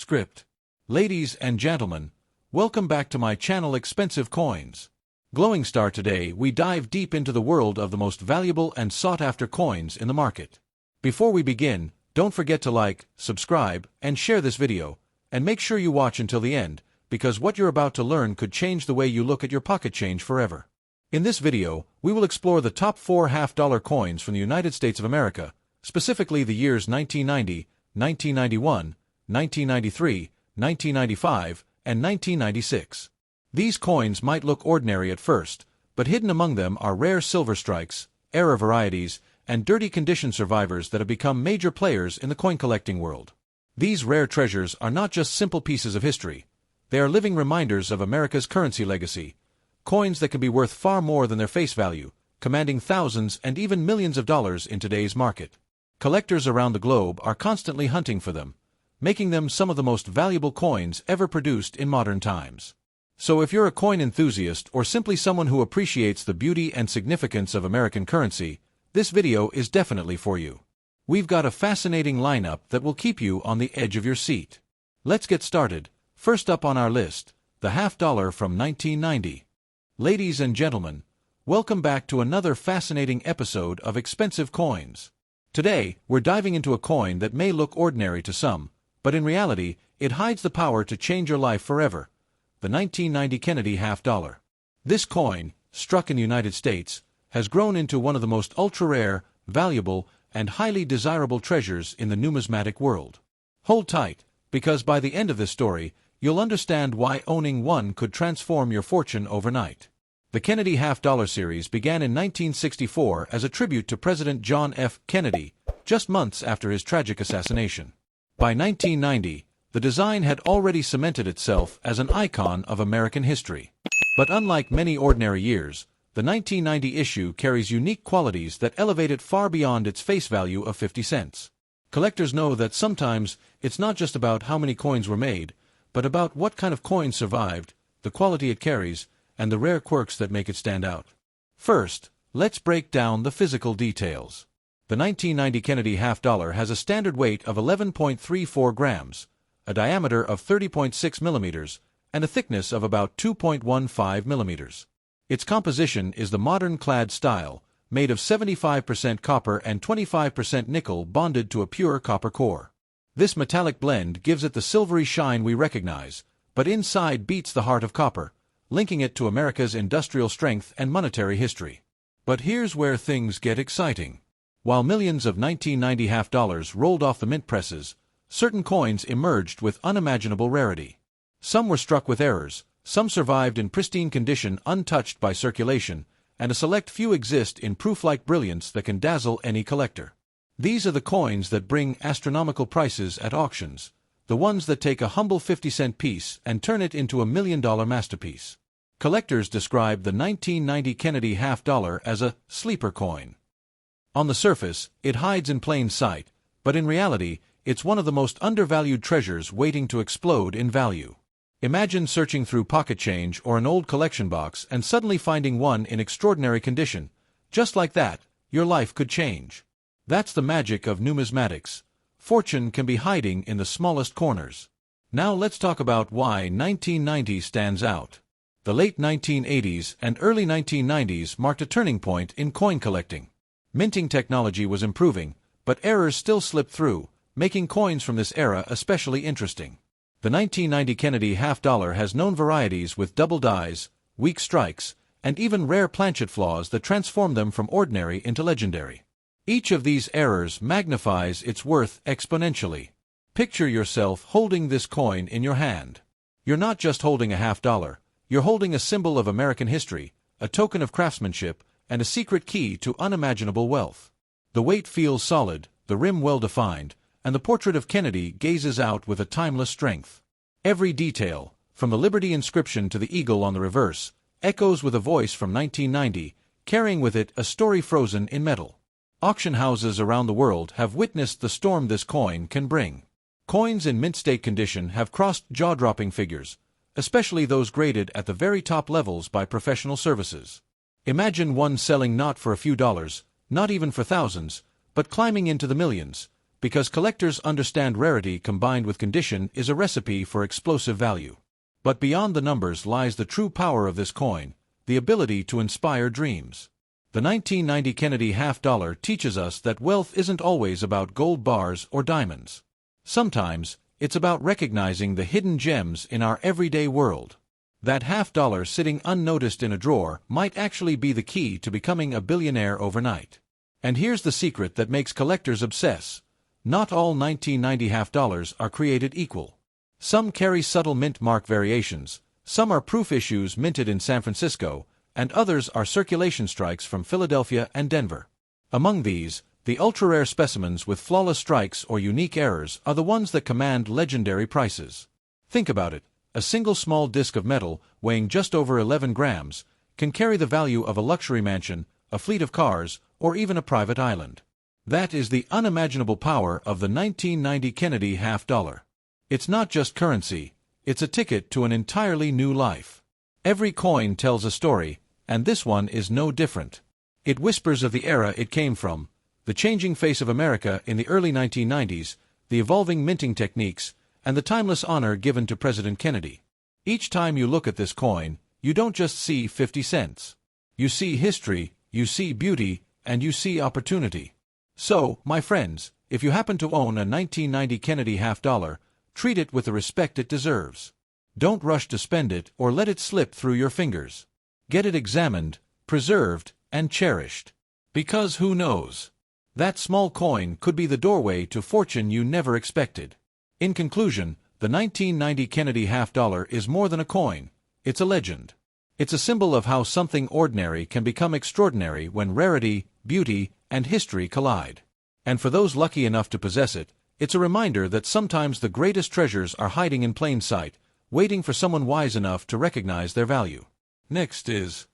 Script. Ladies and gentlemen, welcome back to my channel Expensive Coins. Glowing Star. Today we dive deep into the world of the most valuable and sought-after coins in the market. Before we begin, don't forget to like, subscribe, and share this video, and make sure you watch until the end, because what you're about to learn could change the way you look at your pocket change forever. In this video, we will explore the top 4 half-dollar coins from the United States of America, specifically the years 1990, 1991, 1993, 1995, and 1996. These coins might look ordinary at first, but hidden among them are rare silver strikes, error varieties, and dirty condition survivors that have become major players in the coin collecting world. These rare treasures are not just simple pieces of history. They are living reminders of America's currency legacy, coins that can be worth far more than their face value, commanding thousands and even millions of dollars in today's market. Collectors around the globe are constantly hunting for them, making them some of the most valuable coins ever produced in modern times. So if you're a coin enthusiast or simply someone who appreciates the beauty and significance of American currency, this video is definitely for you. We've got a fascinating lineup that will keep you on the edge of your seat. Let's get started. First up on our list, the half-dollar from 1990. Ladies and gentlemen, welcome back to another fascinating episode of Expensive Coins. Today, we're diving into a coin that may look ordinary to some, but in reality, it hides the power to change your life forever. The 1990 Kennedy half-dollar. This coin, struck in the United States, has grown into one of the most ultra-rare, valuable, and highly desirable treasures in the numismatic world. Hold tight, because by the end of this story, you'll understand why owning one could transform your fortune overnight. The Kennedy half-dollar series began in 1964 as a tribute to President John F. Kennedy, just months after his tragic assassination. By 1990, the design had already cemented itself as an icon of American history. But unlike many ordinary years, the 1990 issue carries unique qualities that elevate it far beyond its face value of 50 cents. Collectors know that sometimes it's not just about how many coins were made, but about what kind of coin survived, the quality it carries, and the rare quirks that make it stand out. First, let's break down the physical details. The 1990 Kennedy half-dollar has a standard weight of 11.34 grams, a diameter of 30.6 millimeters, and a thickness of about 2.15 millimeters. Its composition is the modern clad style, made of 75% copper and 25% nickel bonded to a pure copper core. This metallic blend gives it the silvery shine we recognize, but inside beats the heart of copper, linking it to America's industrial strength and monetary history. But here's where things get exciting. While millions of 1990 half-dollars rolled off the mint presses, certain coins emerged with unimaginable rarity. Some were struck with errors, some survived in pristine condition untouched by circulation, and a select few exist in proof-like brilliance that can dazzle any collector. These are the coins that bring astronomical prices at auctions, the ones that take a humble 50-cent piece and turn it into a $1 million masterpiece. Collectors describe the 1990 Kennedy half-dollar as a sleeper coin. On the surface, it hides in plain sight, but in reality, it's one of the most undervalued treasures waiting to explode in value. Imagine searching through pocket change or an old collection box and suddenly finding one in extraordinary condition. Just like that, your life could change. That's the magic of numismatics. Fortune can be hiding in the smallest corners. Now let's talk about why 1990 stands out. The late 1980s and early 1990s marked a turning point in coin collecting. Minting technology was improving, but errors still slipped through, making coins from this era especially interesting. The 1990 Kennedy half-dollar has known varieties with double dies, weak strikes, and even rare planchet flaws that transform them from ordinary into legendary. Each of these errors magnifies its worth exponentially. Picture yourself holding this coin in your hand. You're not just holding a half-dollar, you're holding a symbol of American history, a token of craftsmanship, and a secret key to unimaginable wealth. The weight feels solid, the rim well-defined, and the portrait of Kennedy gazes out with a timeless strength. Every detail, from the Liberty inscription to the eagle on the reverse, echoes with a voice from 1990, carrying with it a story frozen in metal. Auction houses around the world have witnessed the storm this coin can bring. Coins in mint-state condition have crossed jaw-dropping figures, especially those graded at the very top levels by professional services. Imagine one selling not for a few dollars, not even for thousands, but climbing into the millions, because collectors understand rarity combined with condition is a recipe for explosive value. But beyond the numbers lies the true power of this coin, the ability to inspire dreams. The 1990 Kennedy half-dollar teaches us that wealth isn't always about gold bars or diamonds. Sometimes, it's about recognizing the hidden gems in our everyday world. That half-dollar sitting unnoticed in a drawer might actually be the key to becoming a billionaire overnight. And here's the secret that makes collectors obsess. Not all 1990 half-dollars are created equal. Some carry subtle mint mark variations, some are proof issues minted in San Francisco, and others are circulation strikes from Philadelphia and Denver. Among these, the ultra-rare specimens with flawless strikes or unique errors are the ones that command legendary prices. Think about it. A single small disc of metal, weighing just over 11 grams, can carry the value of a luxury mansion, a fleet of cars, or even a private island. That is the unimaginable power of the 1990 Kennedy half-dollar. It's not just currency, it's a ticket to an entirely new life. Every coin tells a story, and this one is no different. It whispers of the era it came from, the changing face of America in the early 1990s, the evolving minting techniques, and the timeless honor given to President Kennedy. Each time you look at this coin, you don't just see 50 cents. You see history, you see beauty, and you see opportunity. So, my friends, if you happen to own a 1990 Kennedy half-dollar, treat it with the respect it deserves. Don't rush to spend it or let it slip through your fingers. Get it examined, preserved, and cherished. Because who knows? That small coin could be the doorway to fortune you never expected. In conclusion, the 1990 Kennedy half-dollar is more than a coin, it's a legend. It's a symbol of how something ordinary can become extraordinary when rarity, beauty, and history collide. And for those lucky enough to possess it, it's a reminder that sometimes the greatest treasures are hiding in plain sight, waiting for someone wise enough to recognize their value. Next is,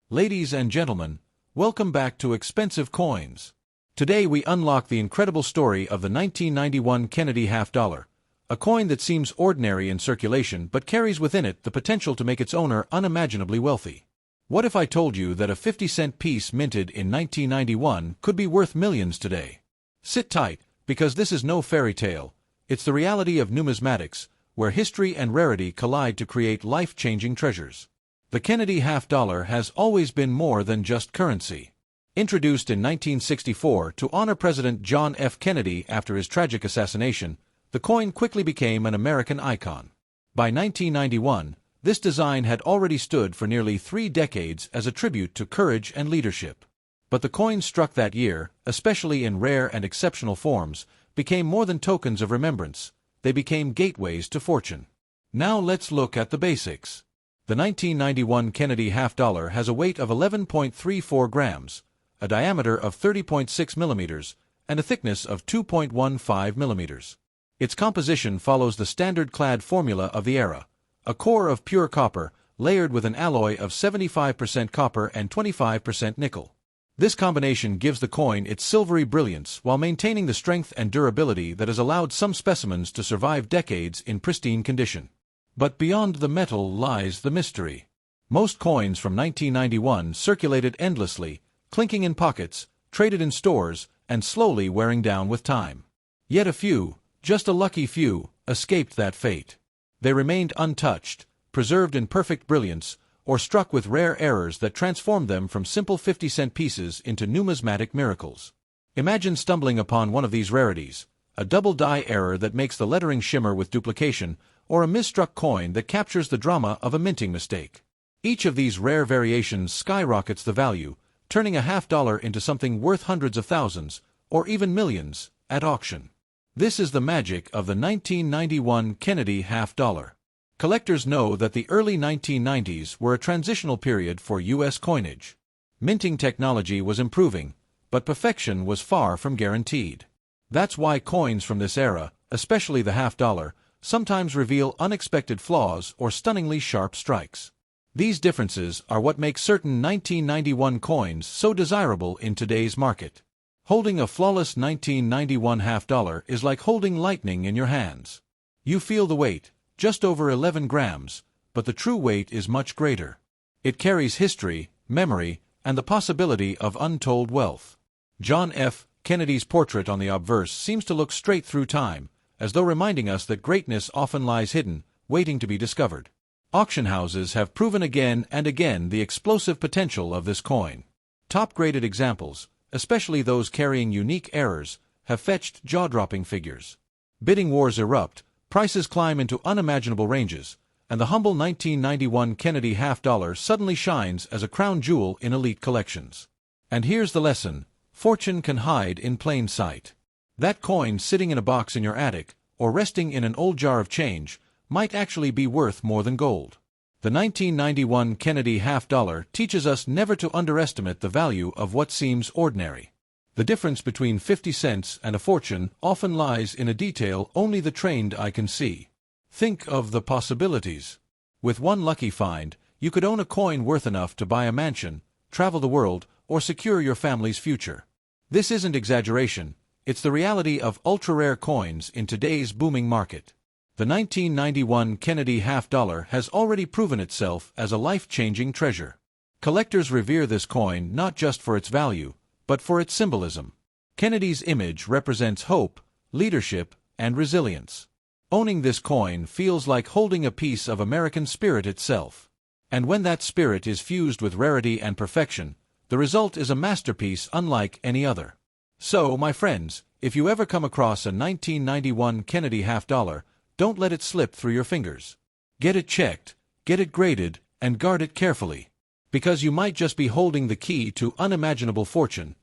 ladies and gentlemen, welcome back to Expensive Coins. Today we unlock the incredible story of the 1991 Kennedy half-dollar, a coin that seems ordinary in circulation but carries within it the potential to make its owner unimaginably wealthy. What if I told you that a 50-cent piece minted in 1991 could be worth millions today? Sit tight, because this is no fairy tale. It's the reality of numismatics, where history and rarity collide to create life-changing treasures. The Kennedy half-dollar has always been more than just currency. Introduced in 1964 to honor President John F. Kennedy after his tragic assassination, the coin quickly became an American icon. By 1991, this design had already stood for nearly 3 decades as a tribute to courage and leadership. But the coins struck that year, especially in rare and exceptional forms, became more than tokens of remembrance. They became gateways to fortune. Now let's look at the basics. The 1991 Kennedy half-dollar has a weight of 11.34 grams, a diameter of 30.6 millimeters, and a thickness of 2.15 millimeters. Its composition follows the standard clad formula of the era, a core of pure copper, layered with an alloy of 75% copper and 25% nickel. This combination gives the coin its silvery brilliance while maintaining the strength and durability that has allowed some specimens to survive decades in pristine condition. But beyond the metal lies the mystery. Most coins from 1991 circulated endlessly, clinking in pockets, traded in stores, and slowly wearing down with time. Yet a few, just a lucky few, escaped that fate. They remained untouched, preserved in perfect brilliance, or struck with rare errors that transformed them from simple 50-cent pieces into numismatic miracles. Imagine stumbling upon one of these rarities, a double die error that makes the lettering shimmer with duplication, or a misstruck coin that captures the drama of a minting mistake. Each of these rare variations skyrockets the value, turning a half-dollar into something worth hundreds of thousands, or even millions, at auction. This is the magic of the 1991 Kennedy half-dollar. Collectors know that the early 1990s were a transitional period for U.S. coinage. Minting technology was improving, but perfection was far from guaranteed. That's why coins from this era, especially the half-dollar, sometimes reveal unexpected flaws or stunningly sharp strikes. These differences are what make certain 1991 coins so desirable in today's market. Holding a flawless 1991 half-dollar is like holding lightning in your hands. You feel the weight, just over 11 grams, but the true weight is much greater. It carries history, memory, and the possibility of untold wealth. John F. Kennedy's portrait on the obverse seems to look straight through time, as though reminding us that greatness often lies hidden, waiting to be discovered. Auction houses have proven again and again the explosive potential of this coin. Top-graded examples, especially those carrying unique errors, have fetched jaw-dropping figures. Bidding wars erupt, prices climb into unimaginable ranges, and the humble 1991 Kennedy half-dollar suddenly shines as a crown jewel in elite collections. And here's the lesson: fortune can hide in plain sight. That coin sitting in a box in your attic, or resting in an old jar of change, might actually be worth more than gold. The 1991 Kennedy half-dollar teaches us never to underestimate the value of what seems ordinary. The difference between 50 cents and a fortune often lies in a detail only the trained eye can see. Think of the possibilities. With one lucky find, you could own a coin worth enough to buy a mansion, travel the world, or secure your family's future. This isn't exaggeration, it's the reality of ultra-rare coins in today's booming market. The 1991 Kennedy half-dollar has already proven itself as a life-changing treasure. Collectors revere this coin not just for its value, but for its symbolism. Kennedy's image represents hope, leadership, and resilience. Owning this coin feels like holding a piece of American spirit itself. And when that spirit is fused with rarity and perfection, the result is a masterpiece unlike any other. So, my friends, if you ever come across a 1991 Kennedy half-dollar, don't let it slip through your fingers. Get it checked, get it graded, and guard it carefully. Because you might just be holding the key to unimaginable fortune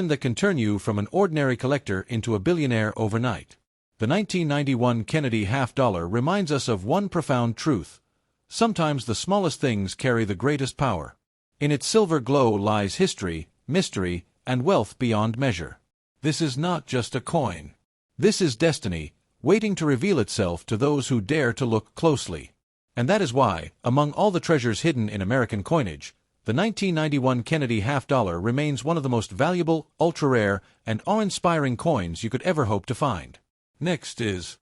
that can turn you from an ordinary collector into a billionaire overnight. The 1991 Kennedy half-dollar reminds us of one profound truth: sometimes the smallest things carry the greatest power. In its silver glow lies history, mystery, and wealth beyond measure. This is not just a coin. This is destiny, waiting to reveal itself to those who dare to look closely. And that is why, among all the treasures hidden in American coinage, the 1991 Kennedy half-dollar remains one of the most valuable, ultra-rare, and awe-inspiring coins you could ever hope to find. Next is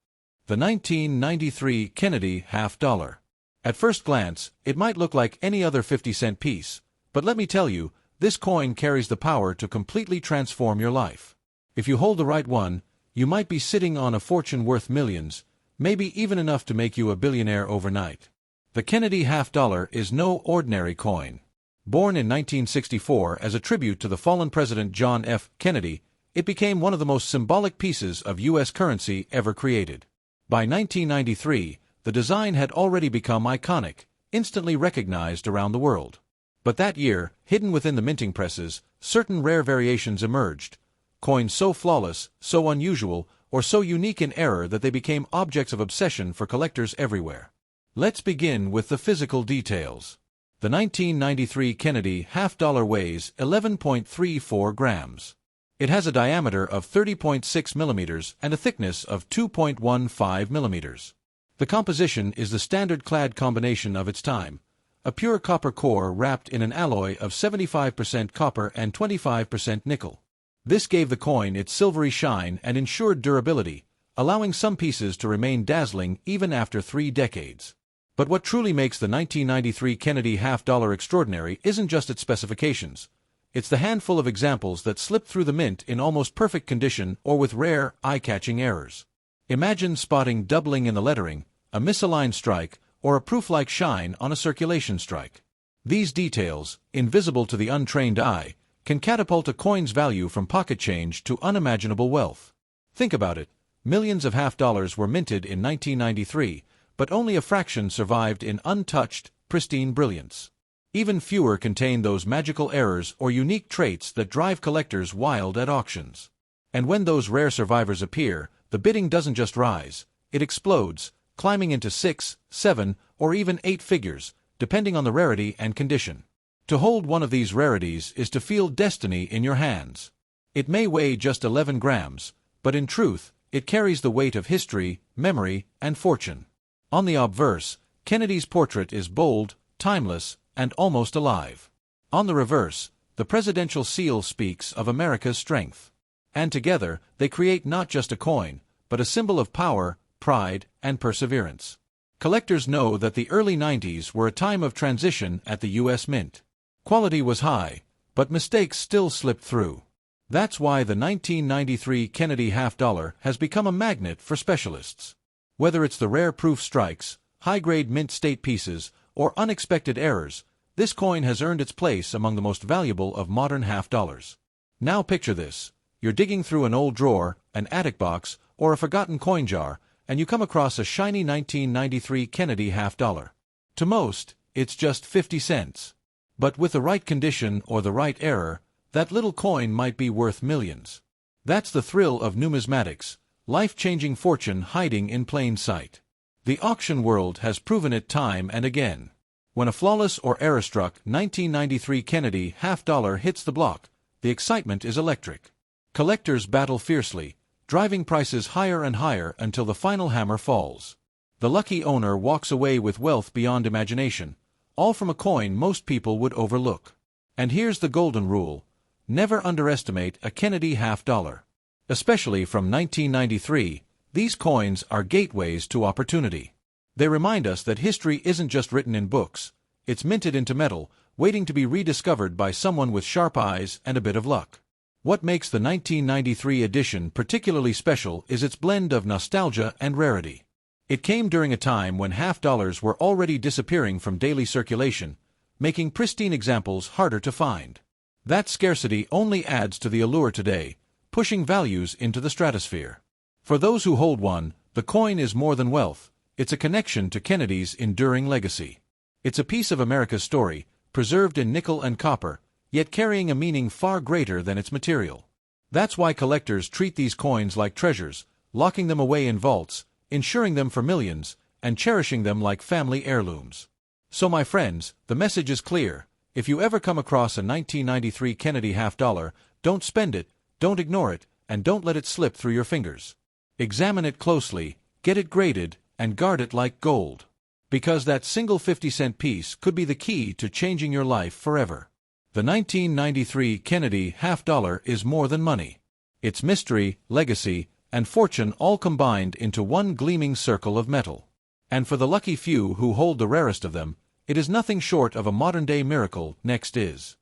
the 1993 Kennedy half-dollar. At first glance, it might look like any other 50-cent piece, but let me tell you, this coin carries the power to completely transform your life. If you hold the right one, you might be sitting on a fortune worth millions, maybe even enough to make you a billionaire overnight. The Kennedy half-dollar is no ordinary coin. Born in 1964 as a tribute to the fallen President John F. Kennedy, it became one of the most symbolic pieces of U.S. currency ever created. By 1993, the design had already become iconic, instantly recognized around the world. But that year, hidden within the minting presses, certain rare variations emerged. Coins so flawless, so unusual, or so unique in error that they became objects of obsession for collectors everywhere. Let's begin with the physical details. The 1993 Kennedy half-dollar weighs 11.34 grams. It has a diameter of 30.6 millimeters and a thickness of 2.15 millimeters. The composition is the standard clad combination of its time: a pure copper core wrapped in an alloy of 75% copper and 25% nickel. This gave the coin its silvery shine and ensured durability, allowing some pieces to remain dazzling even after 3 decades. But what truly makes the 1993 Kennedy half-dollar extraordinary isn't just its specifications. It's the handful of examples that slip through the mint in almost perfect condition or with rare, eye-catching errors. Imagine spotting doubling in the lettering, a misaligned strike, or a proof-like shine on a circulation strike. These details, invisible to the untrained eye, can catapult a coin's value from pocket change to unimaginable wealth. Think about it. Millions of half-dollars were minted in 1993, but only a fraction survived in untouched, pristine brilliance. Even fewer contain those magical errors or unique traits that drive collectors wild at auctions. And when those rare survivors appear, the bidding doesn't just rise, it explodes, climbing into 6, 7, or even 8 figures, depending on the rarity and condition. To hold one of these rarities is to feel destiny in your hands. It may weigh just 11 grams, but in truth, it carries the weight of history, memory, and fortune. On the obverse, Kennedy's portrait is bold, timeless, and almost alive. On the reverse, the presidential seal speaks of America's strength. And together, they create not just a coin, but a symbol of power, pride, and perseverance. Collectors know that the early 90s were a time of transition at the U.S. Mint. Quality was high, but mistakes still slipped through. That's why the 1993 Kennedy half-dollar has become a magnet for specialists. Whether it's the rare proof strikes, high-grade mint state pieces, or unexpected errors, this coin has earned its place among the most valuable of modern half-dollars. Now picture this. You're digging through an old drawer, an attic box, or a forgotten coin jar, and you come across a shiny 1993 Kennedy half-dollar. To most, it's just 50 cents. But with the right condition or the right error, that little coin might be worth millions. That's the thrill of numismatics, life-changing fortune hiding in plain sight. The auction world has proven it time and again. When a flawless or error-struck 1993 Kennedy half-dollar hits the block, the excitement is electric. Collectors battle fiercely, driving prices higher and higher until the final hammer falls. The lucky owner walks away with wealth beyond imagination, all from a coin most people would overlook. And here's the golden rule: never underestimate a Kennedy half-dollar. Especially from 1993, these coins are gateways to opportunity. They remind us that history isn't just written in books, it's minted into metal, waiting to be rediscovered by someone with sharp eyes and a bit of luck. What makes the 1993 edition particularly special is its blend of nostalgia and rarity. It came during a time when half-dollars were already disappearing from daily circulation, making pristine examples harder to find. That scarcity only adds to the allure today, pushing values into the stratosphere. For those who hold one, the coin is more than wealth, it's a connection to Kennedy's enduring legacy. It's a piece of America's story, preserved in nickel and copper, yet carrying a meaning far greater than its material. That's why collectors treat these coins like treasures, locking them away in vaults, insuring them for millions, and cherishing them like family heirlooms. So my friends, the message is clear. If you ever come across a 1993 Kennedy half-dollar, don't spend it, don't ignore it, and don't let it slip through your fingers. Examine it closely, get it graded, and guard it like gold. Because that single 50-cent piece could be the key to changing your life forever. The 1993 Kennedy half-dollar is more than money. It's mystery, legacy, and fortune all combined into one gleaming circle of metal. And for the lucky few who hold the rarest of them, it is nothing short of a modern-day miracle. Next is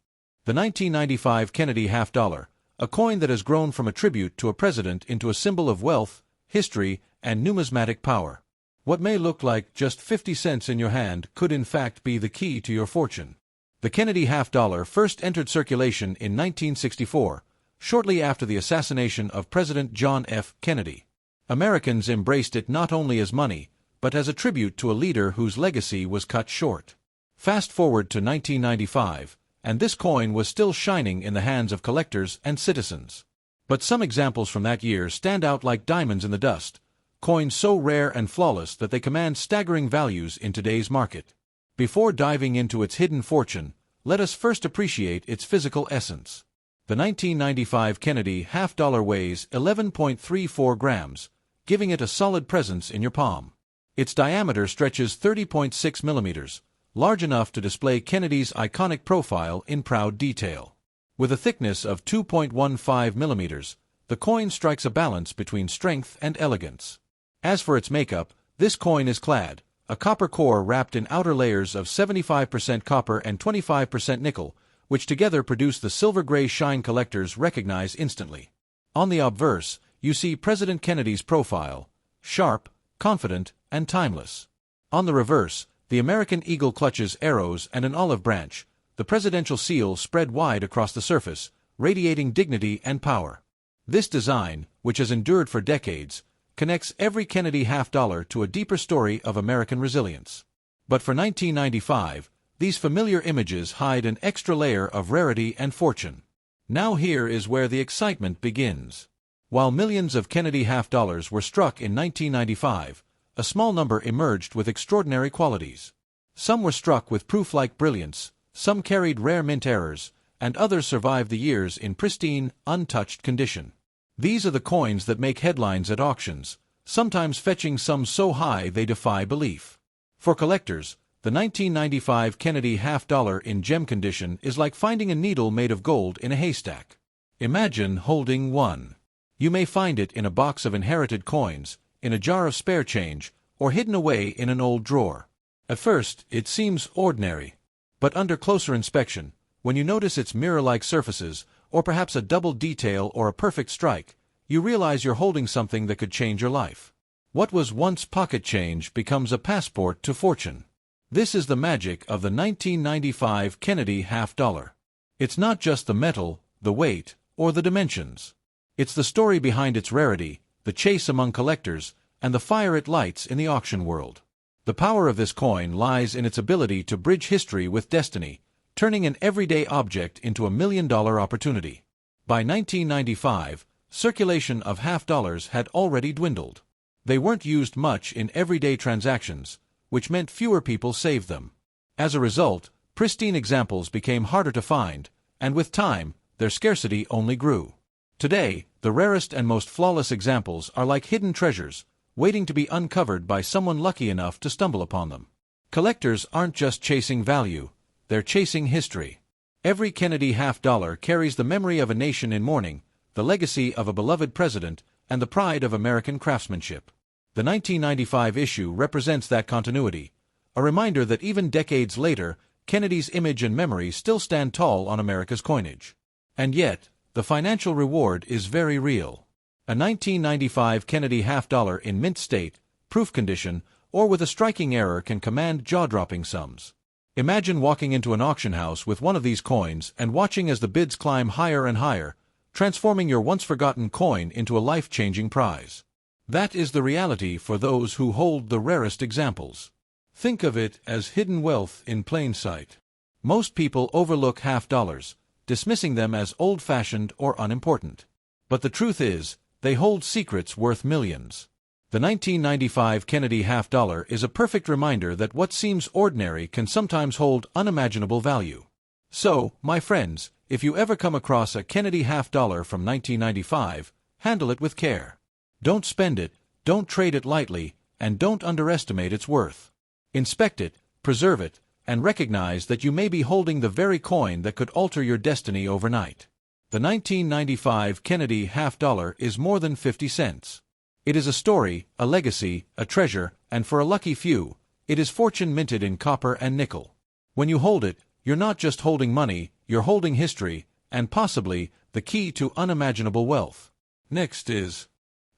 the 1995 Kennedy half-dollar, a coin that has grown from a tribute to a president into a symbol of wealth, history, and numismatic power. What may look like just 50 cents in your hand could in fact be the key to your fortune. The Kennedy half-dollar first entered circulation in 1964, shortly after the assassination of President John F. Kennedy. Americans embraced it not only as money, but as a tribute to a leader whose legacy was cut short. Fast forward to 1995, and this coin was still shining in the hands of collectors and citizens. But some examples from that year stand out like diamonds in the dust, coins so rare and flawless that they command staggering values in today's market. Before diving into its hidden fortune, let us first appreciate its physical essence. The 1995 Kennedy half-dollar weighs 11.34 grams, giving it a solid presence in your palm. Its diameter stretches 30.6 millimeters, large enough to display Kennedy's iconic profile in proud detail. With a thickness of 2.15 millimeters, the coin strikes a balance between strength and elegance. As for its makeup, this coin is clad, a copper core wrapped in outer layers of 75% copper and 25% nickel, which together produce the silver-gray shine collectors recognize instantly. On the obverse, you see President Kennedy's profile, sharp, confident, and timeless. On the reverse, the American eagle clutches arrows and an olive branch, the presidential seal spread wide across the surface, radiating dignity and power. This design, which has endured for decades, connects every Kennedy half-dollar to a deeper story of American resilience. But for 1995, these familiar images hide an extra layer of rarity and fortune. Now here is where the excitement begins. While millions of Kennedy half-dollars were struck in 1995, a small number emerged with extraordinary qualities. Some were struck with proof-like brilliance, some carried rare mint errors, and others survived the years in pristine, untouched condition. These are the coins that make headlines at auctions, sometimes fetching sums so high they defy belief. For collectors, the 1995 Kennedy half-dollar in gem condition is like finding a needle made of gold in a haystack. Imagine holding one. You may find it in a box of inherited coins, in a jar of spare change, or hidden away in an old drawer. At first, it seems ordinary. But under closer inspection, when you notice its mirror-like surfaces, or perhaps a double detail or a perfect strike, you realize you're holding something that could change your life. What was once pocket change becomes a passport to fortune. This is the magic of the 1995 Kennedy half-dollar. It's not just the metal, the weight, or the dimensions. It's the story behind its rarity, the chase among collectors, and the fire it lights in the auction world. The power of this coin lies in its ability to bridge history with destiny, turning an everyday object into a million-dollar opportunity. By 1995, circulation of half-dollars had already dwindled. They weren't used much in everyday transactions, which meant fewer people saved them. As a result, pristine examples became harder to find, and with time, their scarcity only grew. Today, the rarest and most flawless examples are like hidden treasures, waiting to be uncovered by someone lucky enough to stumble upon them. Collectors aren't just chasing value, they're chasing history. Every Kennedy half-dollar carries the memory of a nation in mourning, the legacy of a beloved president, and the pride of American craftsmanship. The 1995 issue represents that continuity, a reminder that even decades later, Kennedy's image and memory still stand tall on America's coinage. And yet, the financial reward is very real. A 1995 Kennedy half-dollar in mint state, proof condition, or with a striking error can command jaw-dropping sums. Imagine walking into an auction house with one of these coins and watching as the bids climb higher and higher, transforming your once-forgotten coin into a life-changing prize. That is the reality for those who hold the rarest examples. Think of it as hidden wealth in plain sight. Most people overlook half-dollars, dismissing them as old-fashioned or unimportant. But the truth is, they hold secrets worth millions. The 1995 Kennedy half-dollar is a perfect reminder that what seems ordinary can sometimes hold unimaginable value. So, my friends, if you ever come across a Kennedy half-dollar from 1995, handle it with care. Don't spend it, don't trade it lightly, and don't underestimate its worth. Inspect it, preserve it, and recognize that you may be holding the very coin that could alter your destiny overnight. The 1995 Kennedy half-dollar is more than 50 cents. It is a story, a legacy, a treasure, and for a lucky few, it is fortune minted in copper and nickel. When you hold it, you're not just holding money, you're holding history, and possibly, the key to unimaginable wealth. Next is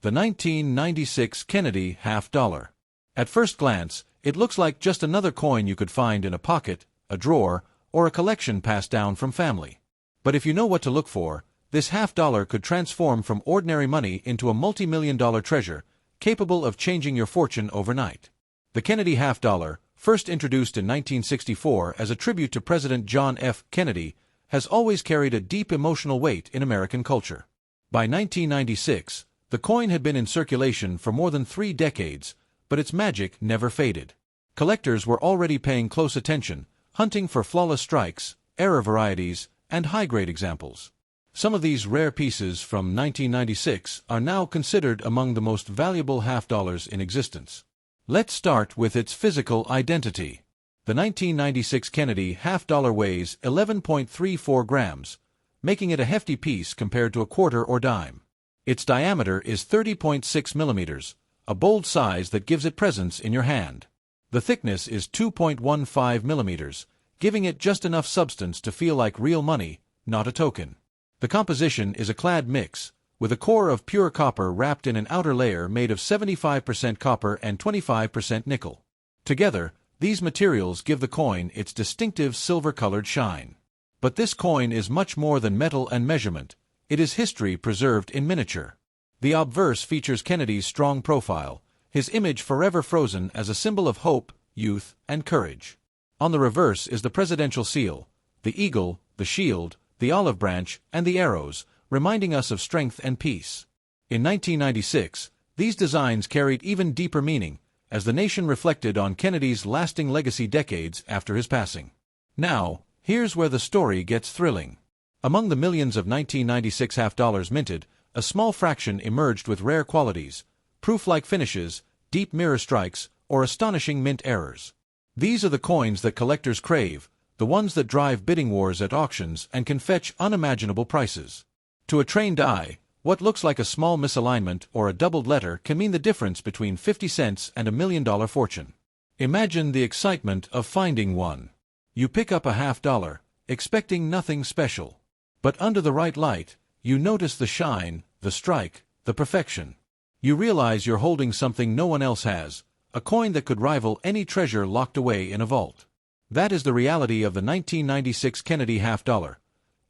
the 1996 Kennedy half-dollar. At first glance, it looks like just another coin you could find in a pocket, a drawer, or a collection passed down from family. But if you know what to look for, this half-dollar could transform from ordinary money into a multi-million-dollar treasure, capable of changing your fortune overnight. The Kennedy half-dollar, first introduced in 1964 as a tribute to President John F. Kennedy, has always carried a deep emotional weight in American culture. By 1996, the coin had been in circulation for more than 3 decades, but its magic never faded. Collectors were already paying close attention, hunting for flawless strikes, error varieties, and high-grade examples. Some of these rare pieces from 1996 are now considered among the most valuable half-dollars in existence. Let's start with its physical identity. The 1996 Kennedy half-dollar weighs 11.34 grams, making it a hefty piece compared to a quarter or dime. Its diameter is 30.6 millimeters, a bold size that gives it presence in your hand. The thickness is 2.15 millimeters, giving it just enough substance to feel like real money, not a token. The composition is a clad mix, with a core of pure copper wrapped in an outer layer made of 75% copper and 25% nickel. Together, these materials give the coin its distinctive silver-colored shine. But this coin is much more than metal and measurement. It is history preserved in miniature. The obverse features Kennedy's strong profile, his image forever frozen as a symbol of hope, youth, and courage. On the reverse is the presidential seal, the eagle, the shield, the olive branch, and the arrows, reminding us of strength and peace. In 1996, these designs carried even deeper meaning, as the nation reflected on Kennedy's lasting legacy decades after his passing. Now, here's where the story gets thrilling. Among the millions of 1996 half-dollars minted, a small fraction emerged with rare qualities, proof-like finishes, deep mirror strikes, or astonishing mint errors. These are the coins that collectors crave, the ones that drive bidding wars at auctions and can fetch unimaginable prices. To a trained eye, what looks like a small misalignment or a doubled letter can mean the difference between 50 cents and $1 million fortune. Imagine the excitement of finding one. You pick up a half-dollar, expecting nothing special. But under the right light, you notice the shine, the strike, the perfection. You realize you're holding something no one else has, a coin that could rival any treasure locked away in a vault. That is the reality of the 1996 Kennedy half-dollar.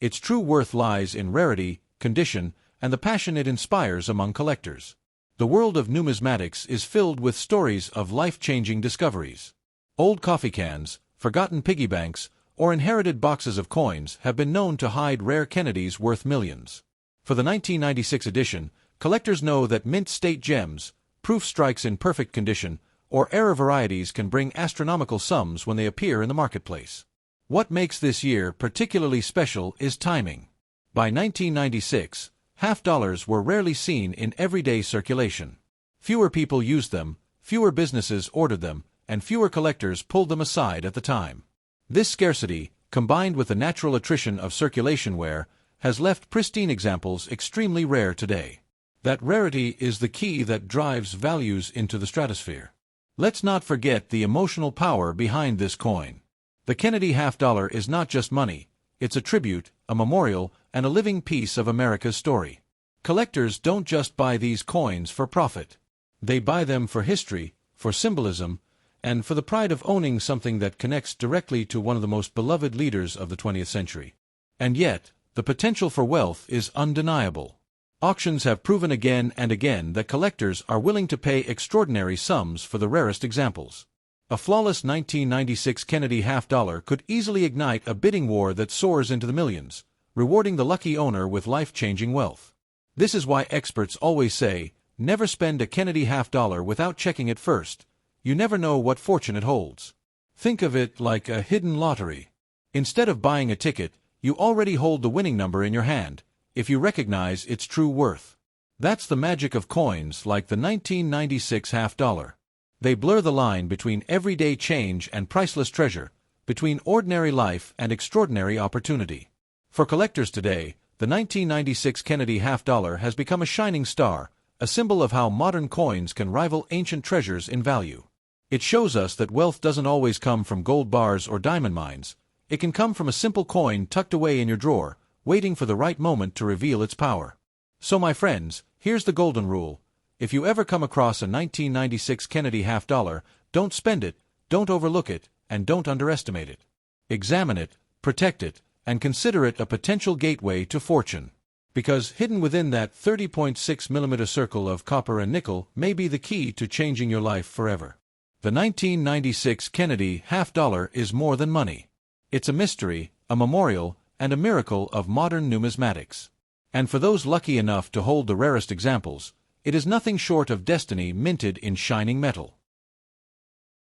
Its true worth lies in rarity, condition, and the passion it inspires among collectors. The world of numismatics is filled with stories of life-changing discoveries. Old coffee cans, forgotten piggy banks, or inherited boxes of coins have been known to hide rare Kennedys worth millions. For the 1996 edition, collectors know that mint state gems, proof strikes in perfect condition, or error varieties can bring astronomical sums when they appear in the marketplace. What makes this year particularly special is timing. By 1996, half-dollars were rarely seen in everyday circulation. Fewer people used them, fewer businesses ordered them, and fewer collectors pulled them aside at the time. This scarcity, combined with the natural attrition of circulation wear, has left pristine examples extremely rare today. That rarity is the key that drives values into the stratosphere. Let's not forget the emotional power behind this coin. The Kennedy half-dollar is not just money, it's a tribute, a memorial, and a living piece of America's story. Collectors don't just buy these coins for profit. They buy them for history, for symbolism, and for the pride of owning something that connects directly to one of the most beloved leaders of the 20th century. And yet, the potential for wealth is undeniable. Auctions have proven again and again that collectors are willing to pay extraordinary sums for the rarest examples. A flawless 1996 Kennedy half-dollar could easily ignite a bidding war that soars into the millions, rewarding the lucky owner with life-changing wealth. This is why experts always say, never spend a Kennedy half-dollar without checking it first. You never know what fortune it holds. Think of it like a hidden lottery. Instead of buying a ticket, you already hold the winning number in your hand, if you recognize its true worth. That's the magic of coins like the 1996 half-dollar. They blur the line between everyday change and priceless treasure, between ordinary life and extraordinary opportunity. For collectors today, the 1996 Kennedy half-dollar has become a shining star, a symbol of how modern coins can rival ancient treasures in value. It shows us that wealth doesn't always come from gold bars or diamond mines. It can come from a simple coin tucked away in your drawer, waiting for the right moment to reveal its power. So my friends, here's the golden rule. If you ever come across a 1996 Kennedy half-dollar, don't spend it, don't overlook it, and don't underestimate it. Examine it, protect it, and consider it a potential gateway to fortune. Because hidden within that 30.6mm circle of copper and nickel may be the key to changing your life forever. The 1996 Kennedy half-dollar is more than money. It's a mystery, a memorial, and a miracle of modern numismatics. And for those lucky enough to hold the rarest examples, it is nothing short of destiny minted in shining metal.